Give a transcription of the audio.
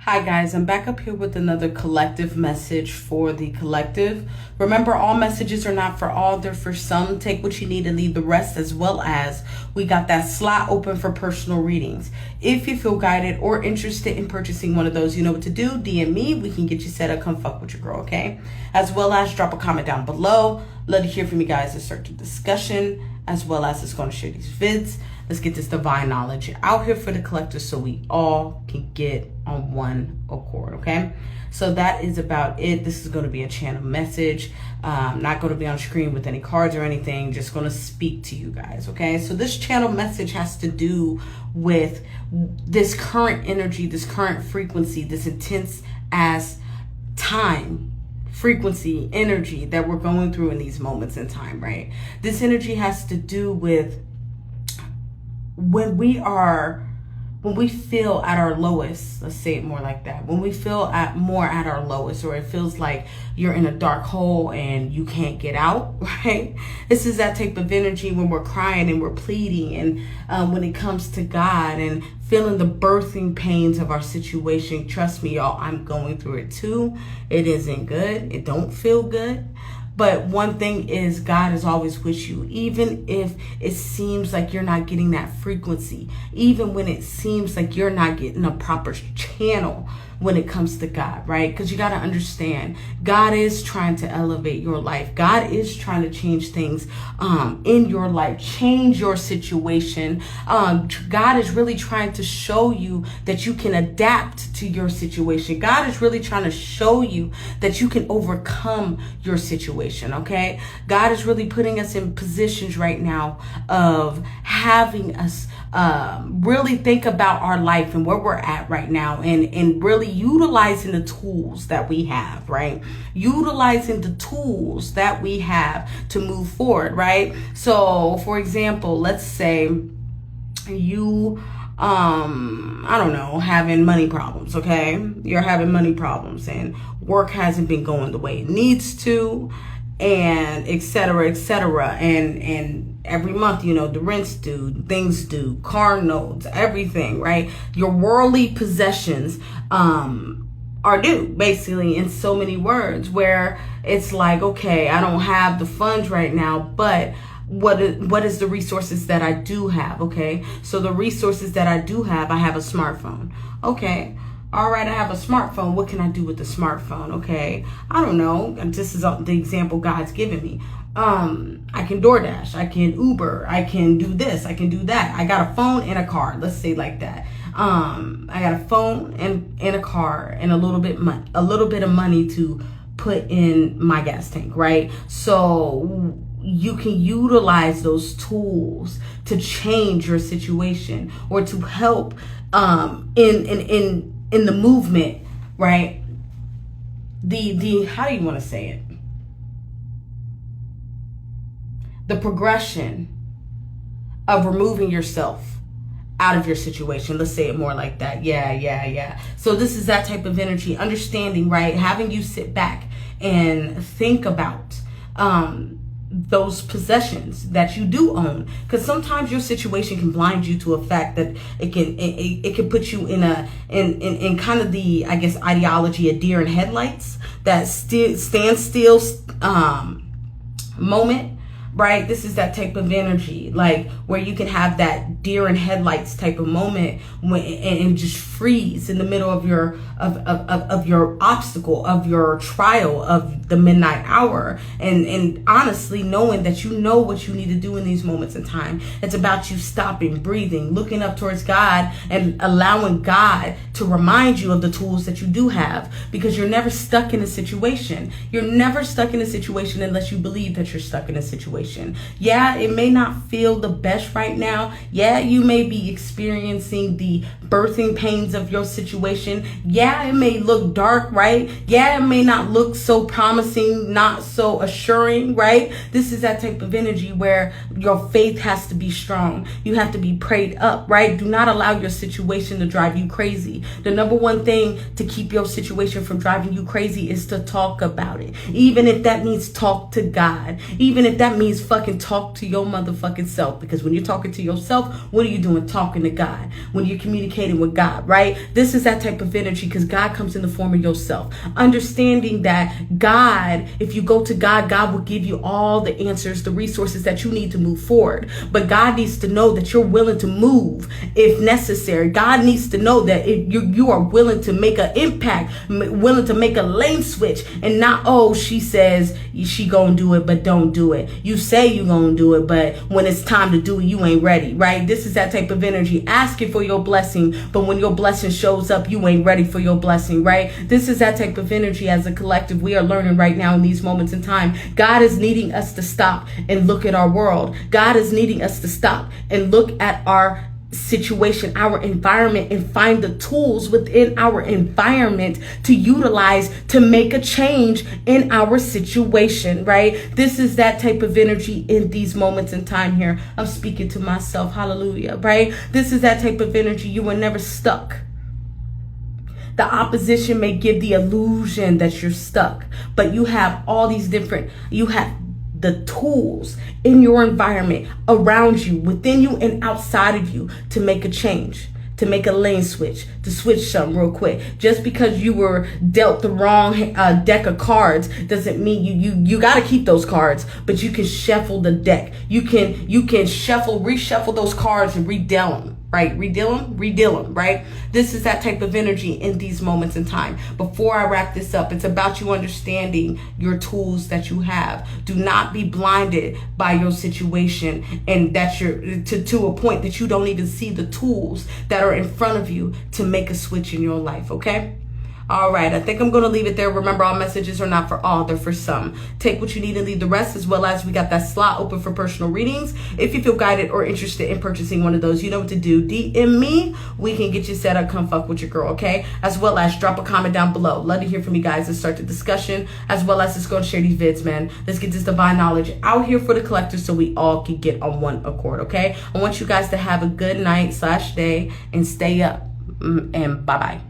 Hi guys, I'm back up here with another collective message for the collective. Remember, all messages are not for all, they're for some. Take what you need and leave the rest, as well as we got that slot open for personal readings. If you feel guided or interested in purchasing one of those, you know what to do. DM me, we can get you set up, come fuck with your girl, okay? As well as drop a comment down below. Love to hear from you guys, to start the discussion, as well as it's going to share these vids. Let's get this divine knowledge out here for the collectors so we all can get on one accord, okay? So that is about it. This is going to be a channel message. Not going to be on screen with any cards or anything. Just going to speak to you guys, okay? So this channel message has to do with this current energy, this current frequency, this intense as time, frequency, energy that we're going through in these moments in time, right? This energy has to do with when we feel at our lowest. Let's say it more like that. When we feel more at our lowest, or it feels like you're in a dark hole and you can't get out, right? This is that type of energy when we're crying and we're pleading, and when it comes to God and feeling the birthing pains of our situation. Trust me, y'all, I'm going through it too. It isn't good. It don't feel good. But one thing is, God is always with you, even if it seems like you're not getting that frequency, even when it seems like you're not getting a proper channel when it comes to God, right? Because you got to understand, God is trying to elevate your life. God is trying to change things in your life, change your situation. God is really trying to show you that you can adapt to your situation. God is really trying to show you that you can overcome your situation, okay? God is really putting us in positions right now of having us really think about our life and where we're at right now, and really utilizing the tools that we have, right? Utilizing the tools that we have to move forward, right? So for example, let's say you I don't know, having money problems, okay? You're having money problems and work hasn't been going the way it needs to, and et cetera, and every month, you know, the rent's due, things due, car notes, everything, right? Your worldly possessions are due, basically, in so many words, where it's like, okay, I don't have the funds right now, but what is the resources that I do have, okay? So the resources that I do have, I have a smartphone, okay? All right, I have a smartphone. What can I do with the smartphone? Okay, I don't know. This is the example God's given me. I can DoorDash, I can Uber, I can do this, I can do that. I got a phone and a car. Let's say like that. I got a phone and a car and a little bit of money to put in my gas tank, right? So you can utilize those tools to change your situation, or to help in the movement, right? The how do you want to say it? The progression of removing yourself out of your situation. Let's say it more like that. Yeah. So this is that type of energy, understanding, right? Having you sit back and think about those possessions that you do own, because sometimes your situation can blind you to a fact that it can put you in kind of the, I guess, ideology of deer in headlights, that stand still moment, right? This is that type of energy, like where you can have that deer in headlights type of moment and just freeze in the middle of your obstacle, of your trial, of the midnight hour, and honestly knowing that you know what you need to do in these moments in time. It's about you stopping, breathing, looking up towards God, and allowing God to remind you of the tools that you do have, because you're never stuck in a situation. You're never stuck in a situation unless you believe that you're stuck in a situation. Yeah, it may not feel the best right now. Yeah, you may be experiencing the birthing pains of your situation. Yeah, it may look dark, right? Yeah, it may not look so promising, not so assuring, right? This is that type of energy where your faith has to be strong. You have to be prayed up, right? Do not allow your situation to drive you crazy. The number one thing to keep your situation from driving you crazy is to talk about it. Even if that means talk to God. Even if that means fucking talk to your motherfucking self. Because when you're talking to yourself, What are you doing talking to God? When you're communicating with God, right? This is that type of energy because God comes in the form of yourself. Understanding that God, if you go to God, God will give you all the answers, the resources that you need to move forward. But God needs to know that you're willing to move if necessary. God needs to know that if you are willing to make an impact, willing to make a lane switch, and not, oh, she says she gonna do it, but don't do it. You say you gonna do it, but when it's time to do it, you ain't ready, right? This is that type of energy. Asking for your blessing, but when your blessing shows up, you ain't ready for your blessing, right? This is that type of energy as a collective. We are learning right now in these moments in time. God is needing us to stop and look at our world. God is needing us to stop and look at our situation, our environment, and find the tools within our environment to utilize to make a change in our situation, right? This is that type of energy in these moments in time here. I'm speaking to myself, hallelujah, right? This is that type of energy. You are never stuck. The opposition may give the illusion that you're stuck, but you have all these different, you have the tools in your environment, around you, within you, and outside of you to make a change, to make a lane switch, to switch something real quick. Just because you were dealt the wrong deck of cards doesn't mean you got to keep those cards, but you can shuffle the deck. You can reshuffle those cards and redeal them. Right? Redeal them, right? This is that type of energy in these moments in time. Before I wrap this up, it's about you understanding your tools that you have. Do not be blinded by your situation and that you're to a point that you don't even see the tools that are in front of you to make a switch in your life, okay? All right, I think I'm going to leave it there. Remember, all messages are not for all, they're for some. Take what you need and leave the rest, as well as we got that slot open for personal readings. If you feel guided or interested in purchasing one of those, you know what to do. DM me. We can get you set up. Come fuck with your girl, okay? As well as drop a comment down below. Love to hear from you guys and start the discussion, as well as let's go and share these vids, man. Let's get this divine knowledge out here for the collectors so we all can get on one accord, okay? I want you guys to have a good night / day and stay up. And bye-bye.